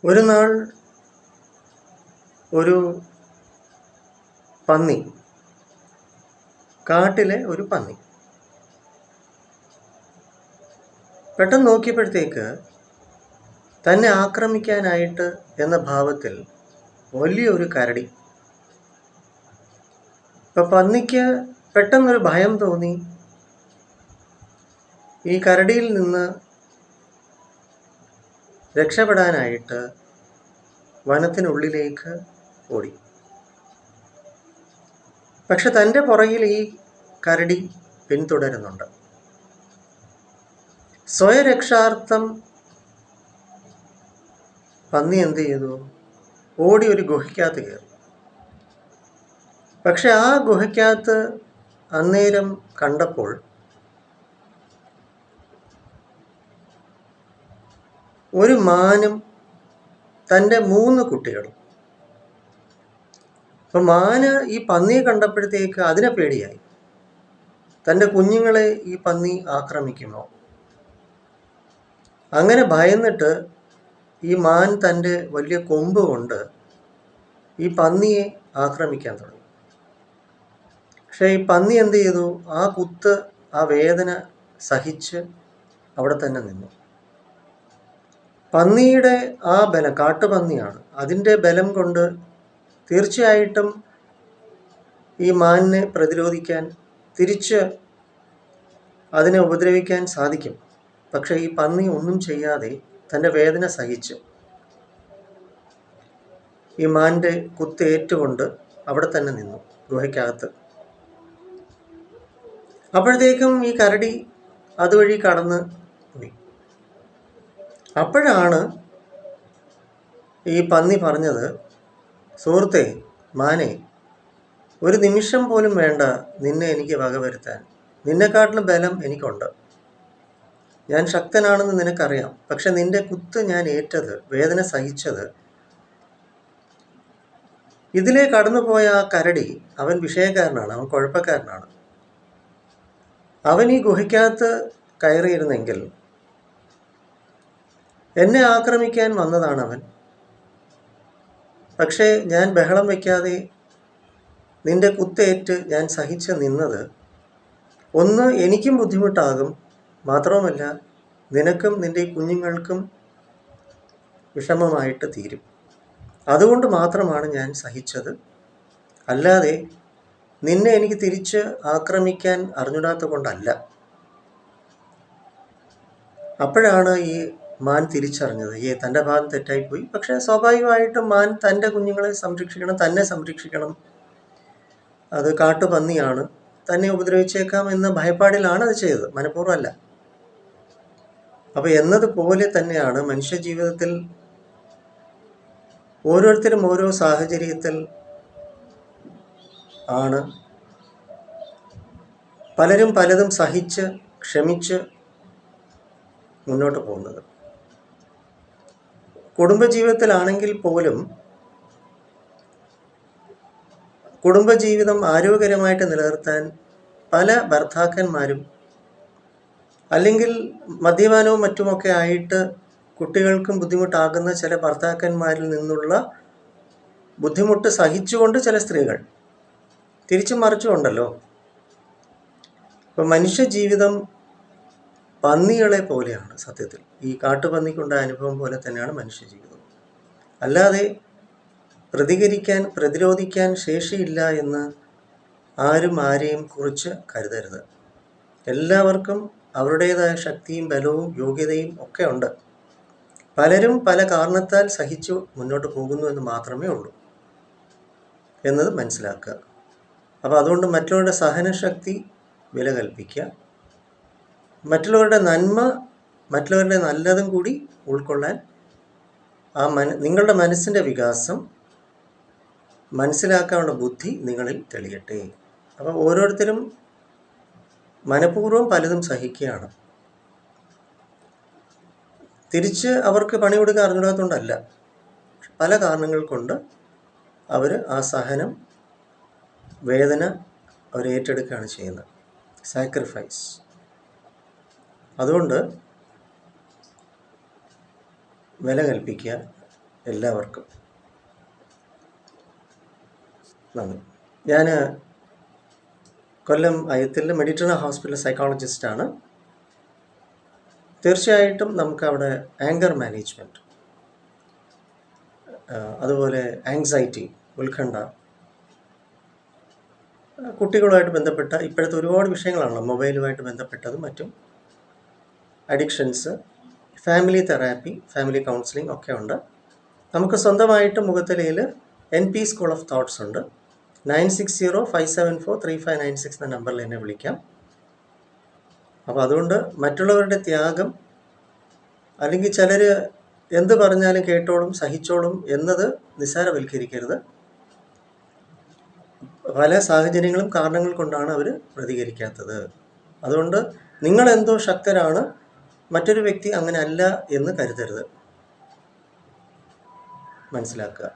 ഒരു നാൾ ഒരു പന്നി, കാട്ടിലെ ഒരു പന്നി പെട്ടെന്ന് നോക്കിയപ്പോഴത്തേക്ക് തന്നെ ആക്രമിക്കാനായിട്ട് എന്ന ഭാവത്തിൽ വലിയൊരു കരടി. ഇപ്പം പന്നിക്ക് പെട്ടെന്നൊരു ഭയം തോന്നി. ഈ കരടിയിൽ നിന്ന് രക്ഷപ്പെടാനായിട്ട് വനത്തിനുള്ളിലേക്ക് ഓടി. പക്ഷെ തൻ്റെ പുറകിൽ ഈ കരടി പിന്തുടരുന്നുണ്ട്. സ്വയരക്ഷാർത്ഥം പന്നി എന്ത് ചെയ്തു? ഓടി ഒരു ഗുഹയ്ക്കകത്ത് കയറി. പക്ഷെ ആ ഗുഹയ്ക്കകത്ത് അന്നേരം കണ്ടപ്പോൾ ഒരു മാനും തൻ്റെ 3 കുട്ടികളും. അപ്പം മാന് ഈ പന്നിയെ കണ്ടപ്പോഴത്തേക്ക് അതിനെ പേടിയായി. തൻ്റെ കുഞ്ഞുങ്ങളെ ഈ പന്നി ആക്രമിക്കുമോ? അങ്ങനെ ഭയന്നിട്ട് ഈ മാൻ തൻ്റെ വലിയ കൊമ്പ് കൊണ്ട് ഈ പന്നിയെ ആക്രമിക്കാൻ തുടങ്ങി. പക്ഷേ ഈ പന്നി എന്ത് ചെയ്തു? ആ കുത്ത്, ആ വേദന സഹിച്ച് അവിടെ തന്നെ നിന്നു. പന്നിയുടെ ആ ബലം, കാട്ടുപന്നിയാണ്, അതിൻ്റെ ബലം കൊണ്ട് തീർച്ചയായിട്ടും ഈ മാനിനെ പ്രതിരോധിക്കാൻ, തിരിച്ച് അതിനെ ഉപദ്രവിക്കാൻ സാധിക്കും. പക്ഷേ ഈ പന്നി ഒന്നും ചെയ്യാതെ തൻ്റെ വേദന സഹിച്ച് ഈ മാൻ്റെ കുത്തേറ്റുകൊണ്ട് അവിടെ തന്നെ നിന്നു, ഗുഹയ്ക്കകത്ത്. അപ്പോഴത്തേക്കും ഈ കരടി അതുവഴി കടന്ന് പോയി. അപ്പോഴാണ് ഈ പന്നി പറഞ്ഞത്, സുഹൃത്തേ, മാനെ, ഒരു നിമിഷം പോലും വേണ്ട നിന്നെ എനിക്ക് വകവരുത്താൻ. നിന്നെക്കാട്ടിലും ബലം എനിക്കുണ്ട്. ഞാൻ ശക്തനാണെന്ന് നിനക്കറിയാം. പക്ഷെ നിന്റെ കുത്ത് ഞാൻ ഏറ്റത്, വേദന സഹിച്ചത്, ഇതിലേ കടന്നുപോയ ആ കരടി, അവൻ വിഷയക്കാരനാണ്, അവൻ കുഴപ്പക്കാരനാണ്. അവൻ ഈ ഗുഹയ്ക്കകത്ത് കയറിയിരുന്നെങ്കിൽ എന്നെ ആക്രമിക്കാൻ വന്നതാണ് അവൻ. പക്ഷേ ഞാൻ ബഹളം വയ്ക്കാതെ നിന്റെ കുത്തേറ്റ് ഞാൻ സഹിച്ച് നിന്നത്, ഒന്ന് എനിക്കും ബുദ്ധിമുട്ടാകും, മാത്രവുമല്ല നിനക്കും നിൻ്റെ കുഞ്ഞുങ്ങൾക്കും വിഷമമായിട്ട് തീരും. അതുകൊണ്ട് മാത്രമാണ് ഞാൻ സഹിച്ചത്, അല്ലാതെ നിന്നെ എനിക്ക് തിരിച്ച് ആക്രമിക്കാൻ അറിഞ്ഞൂടാത്ത കൊണ്ടല്ല. അപ്പോഴാണ് ഈ മാൻ തിരിച്ചറിഞ്ഞത്, തൻ്റെ ഭാഗം തെറ്റായിപ്പോയി. പക്ഷേ സ്വാഭാവികമായിട്ടും മാൻ തൻ്റെ കുഞ്ഞുങ്ങളെ സംരക്ഷിക്കണം, തന്നെ സംരക്ഷിക്കണം. അത് കാട്ടുപന്നിയാണ്, തന്നെ ഉപദ്രവിച്ചേക്കാം എന്ന ഭയപ്പാടിലാണ് അത് ചെയ്തത്, മനഃപൂർവ്വമല്ല. അപ്പോൾ എന്നതുപോലെ തന്നെയാണ് മനുഷ്യ ജീവിതത്തിൽ ഓരോരുത്തരും ഓരോ സാഹചര്യത്തിൽ ആണ് പലരും പലതും സഹിച്ച് ക്ഷമിച്ച് മുന്നോട്ട് പോകുന്നത്. കുടുംബജീവിതത്തിലാണെങ്കിൽ പോലും കുടുംബജീവിതം ആരോഗ്യകരമായിട്ട് നിലനിർത്താൻ പല ഭർത്താക്കന്മാരും, അല്ലെങ്കിൽ മദ്യപാനവും മറ്റുമൊക്കെ ആയിട്ട് കുട്ടികൾക്കും ബുദ്ധിമുട്ടാകുന്ന ചില ഭർത്താക്കന്മാരിൽ നിന്നുള്ള ബുദ്ധിമുട്ട് സഹിച്ചുകൊണ്ട് ചില സ്ത്രീകൾ, തിരിച്ചും മറിച്ചുമുണ്ടല്ലോ. ഇപ്പം മനുഷ്യ ജീവിതം പന്നികളെ പോലെയാണ് സത്യത്തിൽ. ഈ കാട്ടുപന്നിക്കുണ്ടായ അനുഭവം പോലെ തന്നെയാണ് മനുഷ്യ ജീവിതം. അല്ലാതെ പ്രതിരോധിക്കാൻ ശേഷിയില്ല എന്ന് ആരും ആരെയും കുറിച്ച് കരുതരുത്. എല്ലാവർക്കും അവരുടേതായ ശക്തിയും ബലവും യോഗ്യതയും ഒക്കെ ഉണ്ട്. പലരും പല കാരണത്താൽ സഹിച്ചു മുന്നോട്ട് പോകുന്നു എന്ന് മാത്രമേ ഉള്ളൂ എന്നത് മനസ്സിലാക്കുക. അപ്പോൾ അതുകൊണ്ട് മറ്റുള്ളവരുടെ സഹനശക്തി വില കൽപ്പിക്കുക, മറ്റുള്ളവരുടെ നന്മ, മറ്റുള്ളവരുടെ നല്ലതും കൂടി ഉൾക്കൊള്ളാൻ നിങ്ങളുടെ മനസ്സിൻ്റെ വികാസം, മനസ്സിലാക്കാനുള്ള ബുദ്ധി നിങ്ങളിൽ തെളിയട്ടെ. അപ്പോൾ ഓരോരുത്തരും മനഃപൂർവ്വം പലതും സഹിക്കുകയാണ്. തിരിച്ച് അവർക്ക് പണി കൊടുക്കാൻ അറിഞ്ഞിടാത്തതുകൊണ്ടല്ല, പല കാരണങ്ങൾ കൊണ്ട് അവർ ആ സഹനം, വേദന അവർ ഏറ്റെടുക്കുകയാണ് ചെയ്യുന്നത്, സാക്രിഫൈസ്. അതുകൊണ്ട് വില കൽപ്പിക്കുക, എല്ലാവർക്കും നന്ദി. ഞാൻ കൊല്ലം അയത്തിൽ മെഡിറ്ററേനിയൻ ഹോസ്പിറ്റൽ സൈക്കോളജിസ്റ്റാണ്. തീർച്ചയായിട്ടും നമുക്കവിടെ ആങ്കർ മാനേജ്മെൻറ്റ്, അതുപോലെ ആങ്സൈറ്റി, ഉത്കണ്ഠ, കുട്ടികളുമായിട്ട് ബന്ധപ്പെട്ട ഇപ്പോഴത്തെ ഒരുപാട് വിഷയങ്ങളാണല്ലോ, മൊബൈലുമായിട്ട് ബന്ധപ്പെട്ടതും മറ്റും, addictions, family therapy, family counselling ഒക്കെ ഉണ്ട്. നമുക്ക് സ്വന്തമായിട്ട് മുഖത്തലയിൽ NP സ്കൂൾ ഓഫ് തോട്ട്സ് ഉണ്ട്. 9605743596 എന്ന നമ്പറിൽ എന്നെ വിളിക്കാം. അപ്പോൾ അതുകൊണ്ട് മറ്റുള്ളവരുടെ ത്യാഗം, അല്ലെങ്കിൽ ചിലർ എന്ത് പറഞ്ഞാലും കേട്ടോളും സഹിച്ചോളും എന്നത് നിസ്സാരവൽക്കരിക്കരുത്. പല സാഹചര്യങ്ങളും കാരണങ്ങൾ കൊണ്ടാണ് അവർ പ്രതികരിക്കാത്തത്. അതുകൊണ്ട് നിങ്ങളെന്തോ ശക്തരാണ്, മറ്റൊരു വ്യക്തി അങ്ങനെ അല്ല എന്ന് കരുതരുത്. മനസ്സിലാക്കുക.